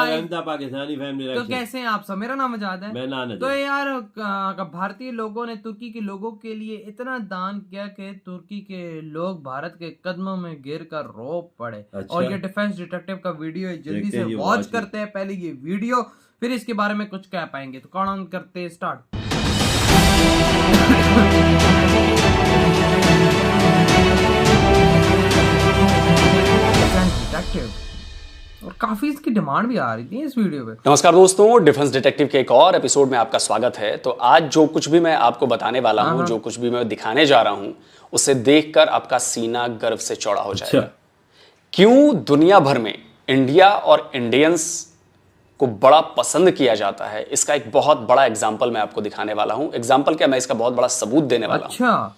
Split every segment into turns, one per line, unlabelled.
Pakistani family
तो कैसे हैं आप सब? मेरा नाम आजाद है।
मैं नान
तो यार भारतीय लोगों ने तुर्की के लोगों के लिए इतना दान किया कि तुर्की के लोग भारत के कदमों में गिर कर रो पड़े।
अच्छा।
और ये डिफेंस डिटेक्टिव का वीडियो है, जल्दी से वॉच करते हैं पहले ये वीडियो, फिर इसके बारे में कुछ कह पाएंगे। तो कौन करते हैं स्टार्ट। और काफी इसकी डिमांड भी आ रही थी इस वीडियो पे।
नमस्कार दोस्तों, डिफेंस डिटेक्टिव के एक और एपिसोड में आपका स्वागत है। तो आज जो कुछ भी मैं आपको बताने वाला हूं, जो कुछ भी मैं दिखाने जा रहा हूं, उसे देखकर आपका सीना गर्व से चौड़ा हो जाएगा। क्यों दुनिया भर में इंडिया और इंडियंस को बड़ा पसंद किया जाता है, इसका एक बहुत बड़ा एग्जाम्पल मैं आपको दिखाने वाला हूं। एग्जाम्पल क्या, मैं इसका बहुत बड़ा सबूत देने वाला हूं।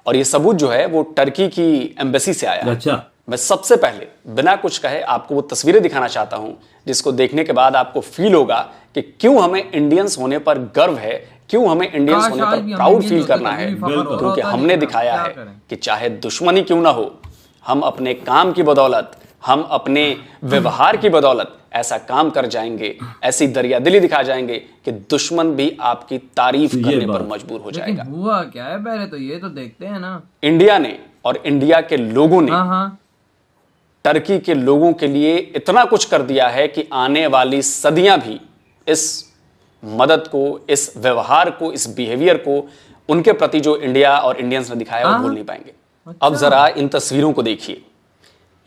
और ये सबूत जो है वो टर्की की एम्बेसी से आया है। मैं सबसे पहले बिना कुछ कहे आपको वो तस्वीरें दिखाना चाहता हूं, जिसको देखने के बाद आपको फील होगा कि क्यों हमें इंडियंस होने पर गर्व है, क्यों हमें इंडियंस होने पर प्राउड फील करना है। क्योंकि हमने दिखाया है कि चाहे दुश्मनी क्यों ना हो, हम अपने काम की बदौलत, हम अपने व्यवहार की बदौलत ऐसा काम कर जाएंगे, ऐसी दरियादिली दिखा जाएंगे कि दुश्मन भी आपकी तारीफ करने पर मजबूर हो जाएगा।
हुआ क्या है पहले तो ये तो देखते हैं ना।
इंडिया ने और इंडिया के लोगों ने टर्की के लोगों के लिए इतना कुछ कर दिया है कि आने वाली सदियां भी इस मदद को, इस व्यवहार को, इस बिहेवियर को, उनके प्रति जो इंडिया और इंडियंस ने दिखाया वो भूल नहीं पाएंगे। अब जरा इन तस्वीरों को देखिए।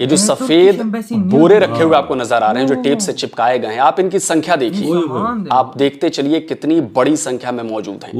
ये जो सफेद बोरे रखे हुए आपको नजर आ रहे हैं, जो टेप से चिपकाए गए हैं, आप इनकी संख्या देखिए। आप देखते चलिए कितनी बड़ी संख्या में मौजूद हैं।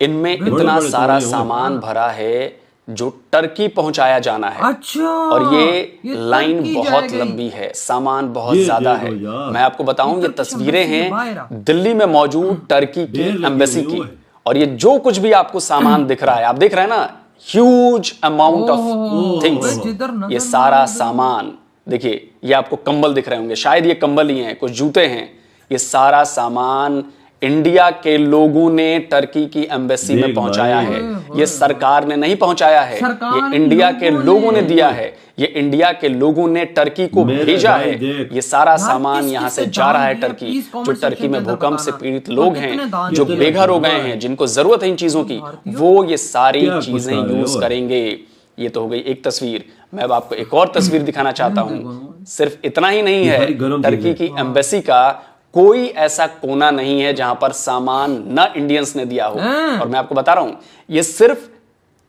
इनमें इतना सारा सामान भरा है जो टर्की पहुंचाया जाना है।
अच्छा।
और ये लाइन बहुत लंबी है, सामान बहुत ज्यादा है। मैं आपको बताऊं, ये तस्वीरें हैं दिल्ली में मौजूद टर्की की एम्बेसी की। और ये जो कुछ भी आपको सामान दिख रहा है, आप देख रहे हैं ना, ह्यूज अमाउंट ऑफ थिंग्स। ये सारा सामान देखिए, ये आपको कंबल दिख रहे होंगे, शायद ये कंबल ही हैं, कुछ जूते हैं। ये सारा सामान इंडिया के लोगों ने टर्की की एम्बेसी में पहुंचाया है। ये सरकार ने नहीं पहुंचाया है, ये इंडिया के लोगों ने दिया है। ये इंडिया के लोगों ने टर्की को भेजा है। ये सारा सामान यहां से जा रहा है टर्की। जो टर्की में भूकंप से पीड़ित लोग हैं, जो बेघर हो गए हैं, जिनको जरूरत है इन चीजों की, वो ये सारी चीजें यूज करेंगे। ये तो हो गई एक तस्वीर। मैं अब आपको एक और तस्वीर दिखाना चाहता हूं। सिर्फ इतना ही नहीं है, टर्की की एम्बेसी का कोई ऐसा कोना नहीं है जहां पर सामान न इंडियंस ने दिया हो। और मैं आपको बता रहा हूं, ये सिर्फ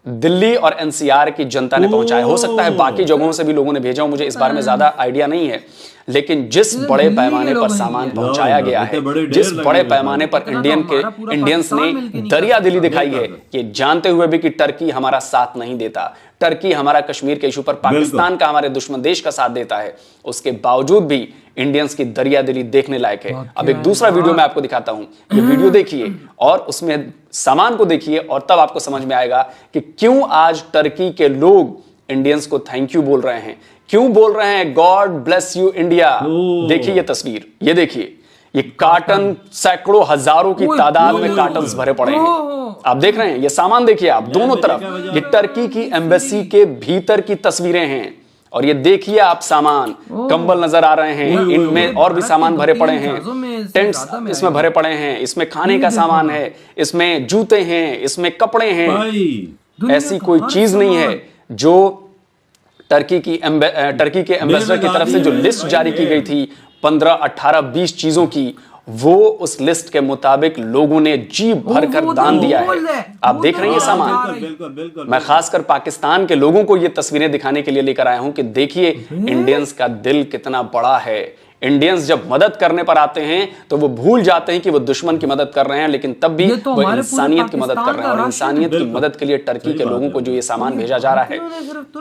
दिल्ली और एनसीआर की जनता ने पहुंचाया। हो सकता है बाकी जगहों से भी लोगों ने भेजा हो, मुझे इस बारे में ज्यादा आइडिया नहीं है। लेकिन जिस बड़े पैमाने पर सामान पहुंचाया गया है, जिस बड़े पैमाने पर इंडियंस ने दरियादिली दिखाई है, ये जानते हुए भी कि टर्की हमारा साथ नहीं देता, टर्की हमारा कश्मीर के इशू पर पाकिस्तान का, हमारे दुश्मन देश का साथ देता है, उसके बावजूद भी इंडियंस की दरियादिली देखने लायक है। अब एक दूसरा वीडियो मैं आपको दिखाता हूं। ये वीडियो देखिए और उसमें सामान को देखिए, और तब आपको समझ में आएगा कि क्यों आज टर्की के लोग इंडियंस को थैंक यू बोल रहे हैं, क्यों बोल रहे हैं गॉड ब्लेस यू इंडिया। देखिए ये तस्वीर, ये देखिए, ये कार्टन सैकड़ों हजारों की तादाद में कार्टन्स भरे पड़े हैं। आप देख रहे हैं, ये सामान देखिए आप दोनों तरफ। ये टर्की की एम्बेसी के भीतर की तस्वीरें हैं। और ये देखिए आप सामान, कंबल नजर आ रहे हैं, इनमें और भी सामान भरे पड़े हैं, टेंट्स इसमें भरे पड़े हैं, इसमें खाने का सामान है, इसमें जूते हैं, इसमें कपड़े हैं। ऐसी कोई चीज नहीं है जो टर्की के एम्बेसडर की तरफ से जो लिस्ट जारी की गई थी 15, 18, 20 चीजों की, वो उस लिस्ट के मुताबिक लोगों ने जी भरकर दान दिया है। आप देख रहे हैं ये सामान। मैं खासकर पाकिस्तान के लोगों को ये तस्वीरें दिखाने के लिए लेकर आया हूं कि देखिए इंडियंस का दिल कितना बड़ा है। इंडियंस जब मदद करने पर आते हैं तो वो भूल जाते हैं कि वो दुश्मन की मदद कर रहे हैं, लेकिन तब भी वो इंसानियत की मदद कर रहे हैं। और इंसानियत की मदद के लिए टर्की के लोगों को जो ये सामान भेजा जा रहा है,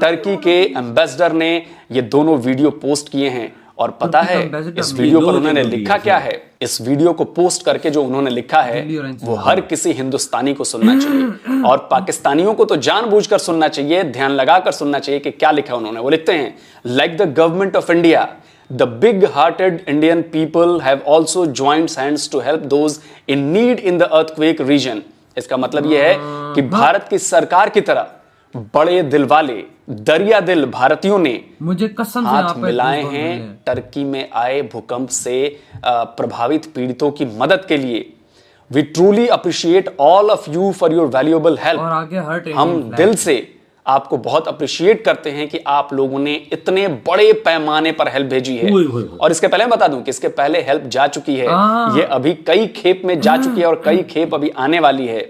टर्की के एम्बेसडर ने ये दोनों वीडियो पोस्ट किए हैं। और पता है इस वीडियो पर उन्होंने लिखा क्या है? इस वीडियो को पोस्ट करके जो उन्होंने लिखा है वो हर किसी हिंदुस्तानी को सुनना चाहिए, और पाकिस्तानियों को तो जानबूझकर सुनना चाहिए, ध्यान लगाकर सुनना चाहिए कि क्या लिखा है उन्होंने। वो लिखते हैं, like the government of India, the big-hearted Indian people have also joined hands to help those in need in the earthquake region। इसका मतलब यह है कि भारत की सरकार की तरह बड़े दिल वाले दरिया दिल भारतीयों ने
मुझे कसम
हाथ मिलाए हैं टर्की में आए भूकंप से प्रभावित पीड़ितों की मदद के लिए। We truly appreciate all of you for your valuable help.
और आगे हर्ट
हम दिल से आपको बहुत अप्रिशिएट करते हैं कि आप लोगों ने इतने बड़े पैमाने पर हेल्प भेजी है। और इसके पहले बता दूं कि इसके पहले हेल्प जा चुकी है, ये अभी कई खेप में जा चुकी है और कई खेप अभी आने वाली है।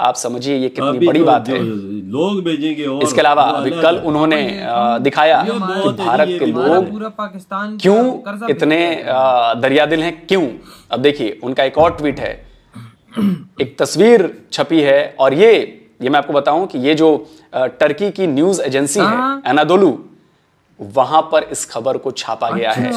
आप समझिए ये कितनी बड़ी बात है।
लोग भेजेंगे। और
इसके अलावा अभी कल उन्होंने दिखाया कि भारत के लोग
पूरा पाकिस्तान
क्यों इतने दरियादिल हैं, क्यों। अब देखिए उनका एक और ट्वीट है, एक तस्वीर छपी है और ये मैं आपको बताऊं कि ये जो टर्की की न्यूज एजेंसी है एनाडोलू, वहां पर इस खबर को छापा गया है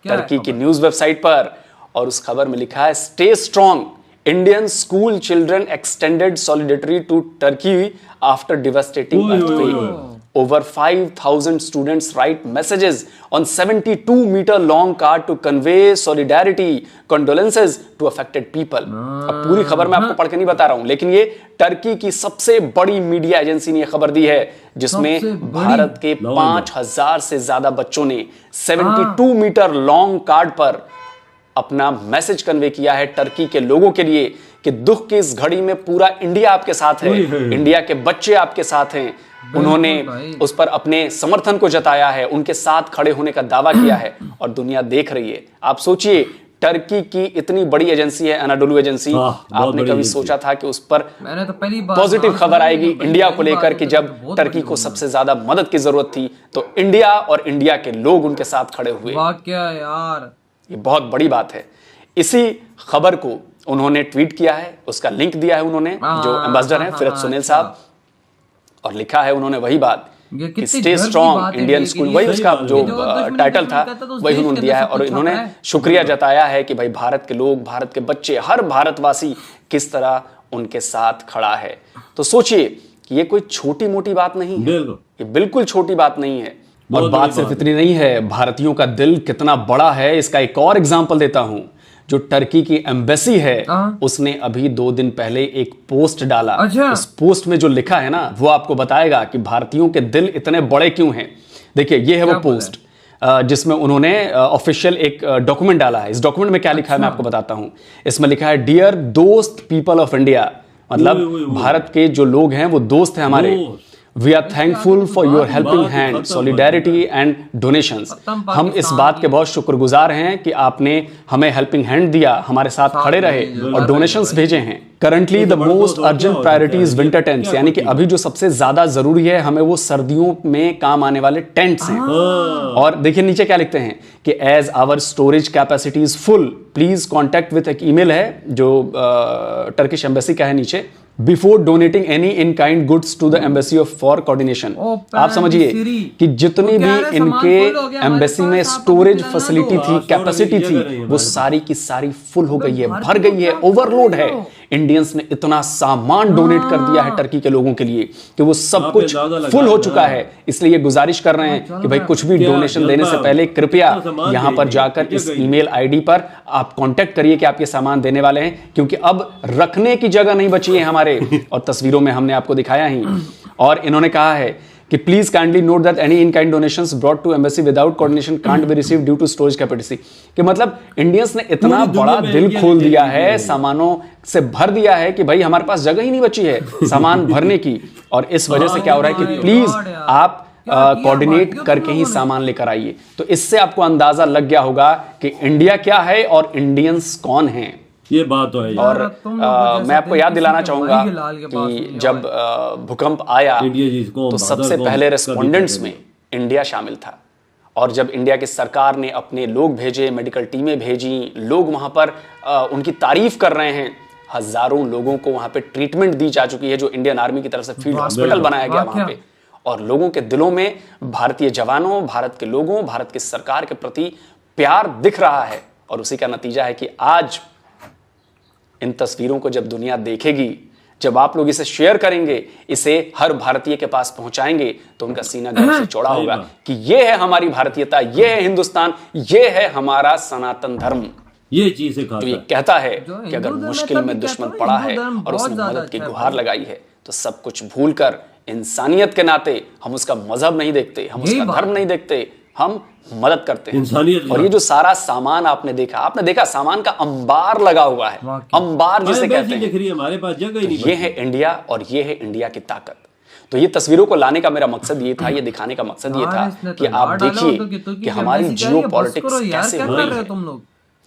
टर्की की न्यूज वेबसाइट पर। और उस खबर में लिखा है, stay strong, Indian school children extended solidarity to Turkey after devastating earthquake. Over 5,000 students write messages on 72-meter long card to convey solidarity, condolences to affected people. अब पूरी खबर मैं आपको पढ़ के नहीं बता रहा हूं, लेकिन ये टर्की की सबसे बड़ी मीडिया एजेंसी ने यह खबर दी है, जिसमें भारत के 5,000 से ज्यादा बच्चों ने 72 मीटर लॉन्ग कार्ड पर अपना मैसेज कन्वे किया है टर्की के लोगों के लिए कि दुख की इस घड़ी में पूरा इंडिया आपके साथ है, इंडिया के बच्चे आपके साथ हैं। उन्होंने उस पर अपने समर्थन को जताया है, उनके साथ खड़े होने का दावा किया है और दुनिया देख रही है। आप सोचिए, टर्की की इतनी बड़ी एजेंसी है एनाडोलू एजेंसी, आपने कभी सोचा था कि उस पर पॉजिटिव खबर आएगी इंडिया को लेकर कि जब टर्की को सबसे ज्यादा मदद की जरूरत थी तो इंडिया और इंडिया के लोग उनके साथ खड़े हुए।
क्या यार,
ये बहुत बड़ी बात है। इसी खबर को उन्होंने ट्वीट किया है, उसका लिंक दिया है उन्होंने, जो एम्बेसडर हैं फिरत सुनील साहब, और लिखा है उन्होंने वही बात, स्टे स्ट्रॉन्ग इंडियन स्कूल, वही उसका जो टाइटल था वही उन्होंने दिया है। और इन्होंने शुक्रिया जताया है कि भाई भारत के लोग, भारत के बच्चे, हर भारतवासी किस तरह उनके साथ खड़ा है। तो सोचिए कि ये कोई छोटी मोटी बात नहीं है, ये बिल्कुल छोटी बात नहीं है। और बात सिर्फ इतनी नहीं है, भारतीयों का दिल कितना बड़ा है इसका एक और एग्जाम्पल देता हूं। जो टर्की की एम्बेसी है उसने अभी 2 दिन पहले एक पोस्ट डाला। इस पोस्ट में जो लिखा है ना, वो आपको बताएगा कि भारतीयों के दिल इतने बड़े क्यों हैं। देखिए ये है वो पोस्ट जिसमें उन्होंने ऑफिशियल एक डॉक्यूमेंट डाला है। इस डॉक्यूमेंट में क्या लिखा है मैं आपको बताता हूं। इसमें लिखा है, डियर दोस्त पीपल ऑफ इंडिया, मतलब भारत के जो लोग हैं वो दोस्त हैं हमारे। We are thankful for your helping hand, solidarity and donations. हम इस बात के बहुत शुक्रगुजार हैं कि आपने हमें हेल्पिंग हैंड दिया, हमारे साथ खड़े रहे और डोनेशंस भेजे हैं। Currently the most urgent priority is winter tents, यानी कि अभी जो सबसे ज्यादा जरूरी है हमें वो सर्दियों में काम आने वाले टेंट्स हैं। और देखिए नीचे क्या लिखते हैं कि as our storage capacity is full please contact with, एक ईमेल है जो टर्किश एम्बेसी का है नीचे, before donating any in kind goods to the embassy of for coordination. आप समझिए कि जितनी भी इनके एम्बेसी में स्टोरेज फैसिलिटी थी, कैपेसिटी थी, वो सारी की सारी फुल हो गई है, भर गई है, ओवरलोड है। इंडियंस ने इतना सामान डोनेट कर दिया है टर्की के लोगों के लिए कि वो सब कुछ फुल हो चुका है। इसलिए ये गुजारिश कर रहे हैं कि भाई कुछ भी डोनेशन देने से पहले कृपया यहां पर जाकर इस ईमेल आईडी पर आप कांटेक्ट करिए कि आप ये सामान देने वाले हैं, क्योंकि अब रखने की जगह नहीं बची है हमारे। और तस्वीरों में हमने आपको दिखाया ही। और इन्होंने कहा है कि please kindly note that any in kind donations brought to embassy without coordination can't be received due to storage capacity. कि मतलब इंडियंस ने इतना बड़ा दिल खोल दिया है, सामानों से भर दिया है कि भाई हमारे पास जगह ही नहीं बची है सामान भरने की। और इस वजह से क्या हो रहा है कि प्लीज आप कोऑर्डिनेट करके ही सामान लेकर आइए। तो इससे आपको अंदाजा लग गया होगा कि इंडिया क्या है और इंडियंस कौन हैं।
ये बात तो है।
और मैं आपको याद दिलाना चाहूंगा कि जब भूकंप आया तो सबसे पहले रेस्पोंडेंट्स में इंडिया शामिल था। और जब इंडिया की सरकार ने अपने लोग भेजे, मेडिकल टीमें भेजी, लोग वहां पर उनकी तारीफ कर रहे हैं। हजारों लोगों को वहां पे ट्रीटमेंट दी जा चुकी है, जो इंडियन आर्मी की तरफ से फील्ड हॉस्पिटल बनाया गया वहां पे। और लोगों के दिलों में भारतीय जवानों, भारत के लोगों, भारत की सरकार के प्रति प्यार दिख रहा है। और उसी का नतीजा है कि आज इन तस्वीरों को जब दुनिया देखेगी, जब आप लोग इसे शेयर करेंगे, इसे हर भारतीय के पास पहुंचाएंगे, तो उनका सीना गर्व से चौड़ा होगा कि ये है हमारी भारतीयता, ये है हिंदुस्तान, ये है हमारा सनातन धर्म।
ये चीज
तो ये कहता है कि अगर मुश्किल में दुश्मन पड़ा है और उसने मदद की गुहार लगाई है, तो सब कुछ भूलकर इंसानियत के नाते हम उसका मजहब नहीं देखते, हम उसका धर्म नहीं देखते, हम मदद करते हैं इंसानियत। और ये जो सारा सामान आपने देखा सामान का अंबार लगा हुआ है, अंबार जिसे कहते हैं,
हमारे पास जगह ही नहीं।
ये है इंडिया और ये है इंडिया की ताकत। तो ये तस्वीरों को लाने का मेरा मकसद ये था, ये दिखाने का मकसद ये था कि आप देखिए कि हमारी जियो पॉलिटिक्स कैसे हो रही है। तुम लोग,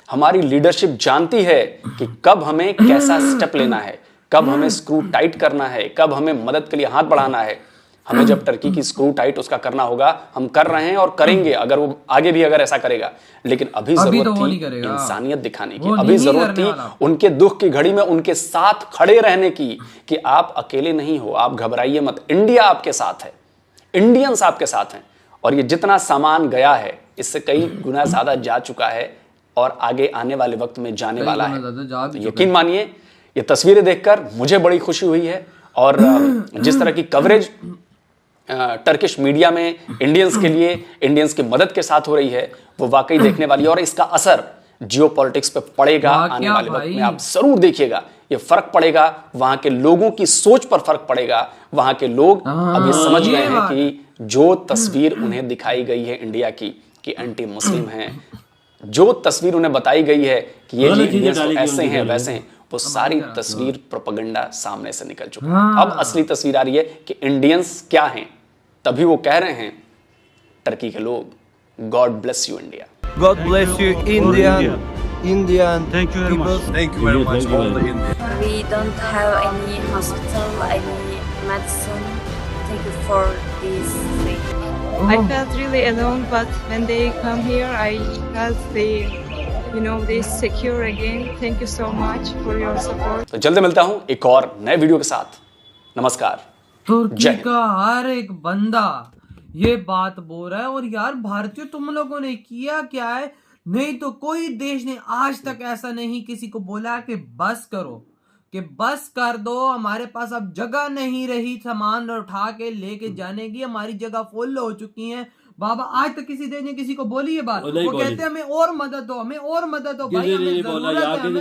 हमारी लीडरशिप जानती है कि कब हमें कैसा स्टेप लेना है, कब हमें स्क्रू टाइट करना है, कब हमें मदद के लिए हाथ बढ़ाना है। हमें जब टर्की की स्क्रू टाइट उसका करना होगा, हम कर रहे हैं और करेंगे, अगर वो आगे भी अगर ऐसा करेगा। लेकिन अभी जरूरत थी इंसानियत दिखाने की, अभी जरूरत थी उनके दुख की घड़ी में उनके साथ खड़े रहने की, कि आप अकेले नहीं हो, आप घबराइए मत, इंडिया आपके साथ है, इंडियंस आपके साथ हैं। और ये जितना सामान गया है इससे कई गुना ज्यादा जा चुका है और आगे आने वाले वक्त में जाने वाला है। तो यकीन मानिए ये तस्वीरें देखकर मुझे बड़ी खुशी हुई है। और जिस तरह की कवरेज टर्किश मीडिया में इंडियंस के लिए, इंडियंस की मदद के साथ हो रही है, वो वाकई देखने वाली है। और इसका असर जियो पॉलिटिक्स पे पड़ेगा आने वाले वक्त में, आप जरूर देखिएगा। ये फर्क पड़ेगा, वहां के लोगों की सोच पर फर्क पड़ेगा। वहां के लोग अब ये समझ गए हैं कि जो तस्वीर उन्हें दिखाई गई है इंडिया की कि एंटी मुस्लिम हैं, जो तस्वीर उन्हें बताई गई है कि ये इंडियंस ऐसे हैं वैसे हैं, वो सारी तस्वीर प्रोपेगेंडा सामने से निकल चुका है। अब असली तस्वीर आ रही है कि इंडियंस क्या हैं। तभी वो कह रहे हैं टर्की के लोग, God bless you India,
God bless you Indian
Thank you very much.
Thank you very much all the Indians.
We don't have any hospital, any medicine. Thank you for this thing.
I felt really alone, but when they come here, I felt they secure again. Thank you so much for your support.
तो जल्दी मिलता हूं एक और नए video के साथ। नमस्कार।
तुर्की का हर एक बंदा ये बात बोल रहा है। और यार भारतीय, तुम लोगों ने किया क्या है? नहीं तो कोई देश ने आज तक ऐसा नहीं किसी को बोला कि बस करो, कि बस कर दो, हमारे पास अब जगह नहीं रही सामान उठा के लेके जाने की, हमारी जगह फुल हो चुकी है। बाबा आज तक किसी देश ने किसी को बोली ये बात? वो कहते हैं हमें और मदद हो, हमें और मदद हो, भाई हमें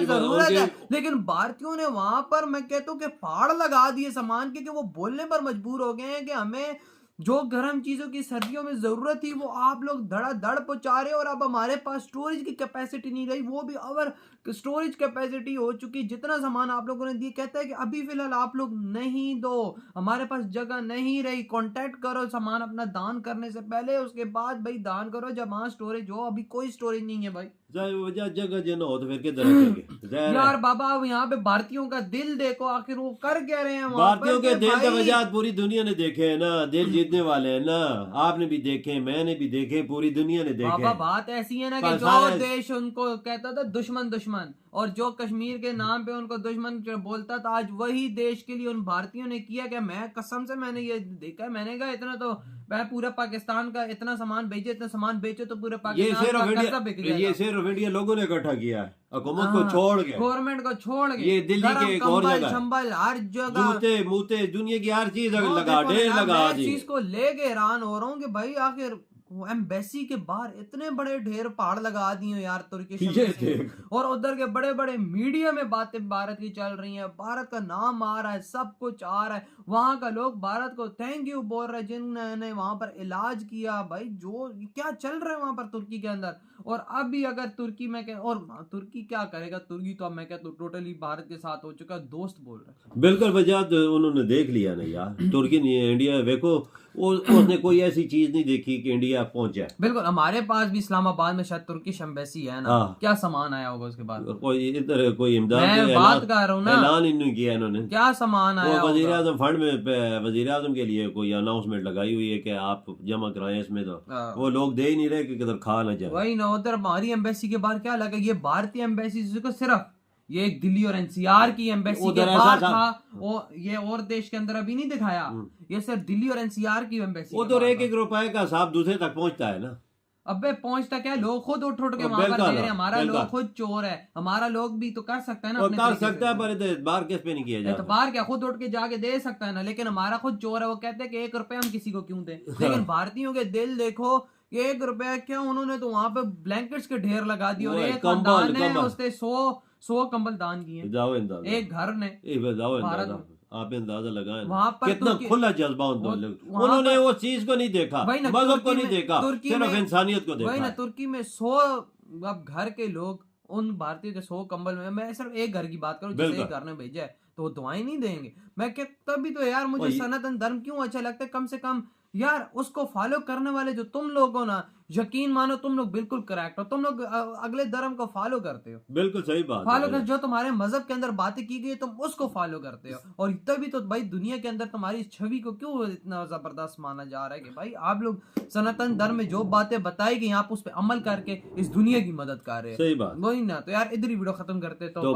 जरूरत है। लेकिन भारतीयों ने वहां पर, मैं कहता हूँ कि फाड़ लगा दिए सामान के, कि वो बोलने पर मजबूर हो गए हैं कि हमें जो गर्म चीजों की सर्दियों में जरूरत थी वो आप लोग धड़ाधड़ पहुंचा रहे हो। और अब हमारे पास स्टोरेज की कैपेसिटी नहीं रही, वो भी ओवर स्टोरेज कैपेसिटी हो चुकी। जितना सामान आप लोगों ने दिया, कहता है कि अभी फिलहाल आप लोग नहीं दो, हमारे पास जगह नहीं रही, कांटेक्ट करो सामान अपना दान करने से पहले, उसके बाद भाई दान करो जब वहां स्टोरेज हो। अभी कोई स्टोरेज नहीं है भाई,
जगह जो हो तो फिर किधर
यार बाबा। अब यहाँ पे भारतीयों का दिल देखो, आखिर वो कर क्या रहे हैं।
भारतीयों के दिल के वजह पूरी दुनिया ने देखे है ना, दिल जीतने वाले हैं ना, आपने भी देखे, मैंने भी देखे, पूरी दुनिया ने देखे।
बाबा बात ऐसी है ना कि जो देश उनको कहता था दुश्मन, और जो कश्मीर के नाम पे उनको दुश्मन बोलता था, आज वही देश के लिए उन भारतीयों ने किया। क्या मैं कसम से मैंने ये देखा है, मैंने कहा इतना तो मैं पूरे पाकिस्तान का इतना सामान बेचे, इतना सामान बेचे तो पूरे पाकिस्तान का कर्जा बिक जाएगा।
ये सिर्फ इंडिया लोगों ने इकट्ठा किया है, हुकूमत को छोड़ के,
गवर्नमेंट को छोड़ के।
ये दिल्ली के एक और जगह,
संभल हर जगह,
जूते मूते दुनिया की हर चीज लगा, ढेर लगा।
इस चीज को लेके हैरान हो रहा हूँ कि भाई आखिर वो एम्बेसी के बाहर इतने बड़े ढेर पहाड़ लगा दिए यार तुर्की, और उधर के बड़े बड़े मीडिया में बातें भारत की चल रही हैं, भारत का नाम आ रहा है, सब कुछ आ रहा है। वहां का लोग भारत को थैंक यू बोल रहे हैं जिन्होंने वहां पर इलाज किया। भाई जो क्या चल रहा है वहां पर तुर्की के अंदर। और अब भी अगर तुर्की में और तुर्की क्या करेगा, तुर्की तो अब मैं कहता हूँ टोटली भारत के साथ हो चुका, दोस्त बोल रहे हैं।
बिल्कुल वजह उन्होंने देख लिया ना यार, तुर्की नहीं इंडिया देखो, उसने कोई ऐसी चीज नहीं देखी कि इंडिया पहुंचा।
बिल्कुल, हमारे पास भी इस्लामाबाद में शायद तुर्किश एम्बेसी है ना, क्या सामान आया होगा उसके बाद?
कोई इधर कोई इमदाद,
मैं बात कर रहा हूँ ना,
ऐलान इन्होंने किया इन्होंने,
क्या सामान आया?
वजीर आजम फंड में वजीर आजम के लिए कोई अनाउंसमेंट लगाई हुई है कि आप जमा कराएं इसमें, तो वो लोग दे ही नहीं रहे कि किधर खा ना जाए।
वही ना, उधर हमारी एम्बेसी के बाहर क्या लगा, ये भारतीय एम्बेसी को सिर्फ ये एक दिल्ली और एनसीआर की एम्बेसी के बाहर था, ये और देश के अंदर अभी नहीं दिखाया, ये सिर्फ दिल्ली और एनसीआर की एम्बेसी।
वो तो एक रुपए का हिसाब दूसरे तक पहुंचता है ना।
अबे पहुंचता क्या, लोग खुद उठ के वहां पर दे रहे हैं। हमारा लोग खुद चोर है, हमारा लोग भी तो कर सकता है ना,
कर सकता है, पर बाहर किस पे नहीं किया जाता।
तो बाहर क्या खुद उठ के जाके दे सकता है ना, लेकिन हमारा खुद चोर है। वो कहते हैं कि 1 रुपए हम किसी को क्यों दें। लेकिन भारतीयों के दिल देखो, 1 रुपया क्या, उन्होंने तो वहां पे ब्लैंकेट्स के ढेर लगा दिए, और एक खानदान ने उसने 100 कंबल दान किए, एक घर ने भारत में।
आप अंदाजा लगाएं
वहाँ पर
कितना खुला जज्बा उन्होंने वो चीज को नहीं देखा, मजहब को नहीं देखा, सिर्फ इंसानियत को देखा।
वही ना, तुर्की में 100 अब घर के लोग उन भारतीयों के 100 कंबल में, मैं सिर्फ एक घर की बात करूं जिसे घर ने भेजा है, तो वो दुआएं नहीं देंगे। मैं कहता तभी तो यार मुझे सनातन धर्म क्यों अच्छा लगता है, कम से कम यार उसको फॉलो करने वाले जो तुम लोग हो ना, यकीन मानो तुम लोग बिल्कुल करेक्ट हो, तुम लोग अगले धर्म को फॉलो करते हो,
बिल्कुल सही बात
फॉलो कर, जो तुम्हारे मजहब के अंदर बातें की गई तुम उसको फॉलो करते हो। और तभी तो भाई दुनिया के अंदर तुम्हारी छवि को क्यों इतना जबरदस्त माना जा रहा है कि भाई आप लोग सनातन धर्म में जो बातें बताई गई आप उस पर अमल करके इस दुनिया की मदद कर रहे हो।
सही बात,
वही ना। तो यार इधर ही वीडियो खत्म करते तो